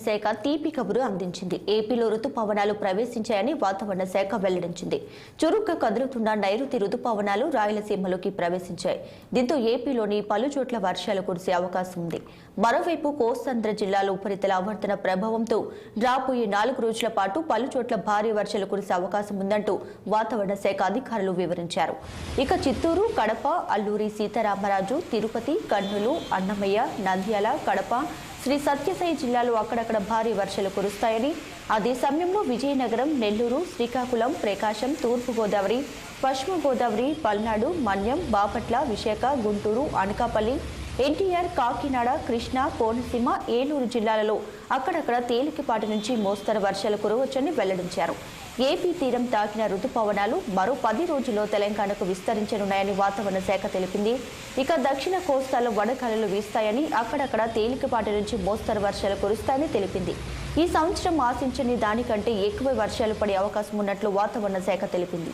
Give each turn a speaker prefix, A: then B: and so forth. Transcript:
A: శాఖ తీపి కబురు అందించింది. ఏపీలో రుతుపవనాలు ప్రవేశించాయని వాతావరణ శాఖ వెల్లడించింది. చురుగ్గా కదులుతున్న నైరుతి రుతుపవనాలు రాయలసీమలోకి ప్రవేశించాయి. దీంతో ఏపీలోని పలు చోట్ల వర్షాలు కురిసే అవకాశం ఉంది. మరోవైపు కోస్తాంధ్ర జిల్లాలో ఉపరితల ఆవర్తన ప్రభావంతో రాబోయే 4 రోజుల పాటు పలు చోట్ల భారీ వర్షాలు కురిసే అవకాశం ఉందంటూ వాతావరణ శాఖ అధికారులు వివరించారు. ఇక చిత్తూరు, కడప, అల్లూరి సీతారామరాజు, తిరుపతి, కర్నూలు, అన్నమయ్య, నంద్యాల, కడప, శ్రీ సత్యసాయి జిల్లాలో అక్కడక్కడ భారీ వర్షాలు కురుస్తాయని, అదే సమయంలో విజయనగరం, నెల్లూరు, శ్రీకాకుళం, ప్రకాశం, తూర్పు గోదావరి, పశ్చిమ గోదావరి, పల్నాడు, మన్యం, బాపట్ల, విశాఖ, గుంటూరు, అనకాపల్లి, ఎన్టీఆర్, కాకినాడ, కృష్ణా, కోనసీమ, ఏలూరు జిల్లాలలో అక్కడక్కడ తేలికపాటి నుంచి మోస్తరు వర్షాలు కురవచ్చని వెల్లడించారు. ఏపీ తీరం తాకిన రుతుపవనాలు మరో 10 రోజుల్లో తెలంగాణకు విస్తరించనున్నాయని వాతావరణ శాఖ తెలిపింది. ఇక దక్షిణ కోస్తాలో వడగాలులు వీస్తాయని, అక్కడక్కడ తేలికపాటి నుంచి మోస్తరు వర్షాలు కురుస్తాయని తెలిపింది. ఈ సంవత్సరం ఆశించని దానికంటే ఎక్కువ వర్షాలు పడే అవకాశం ఉన్నట్లు వాతావరణ శాఖ తెలిపింది.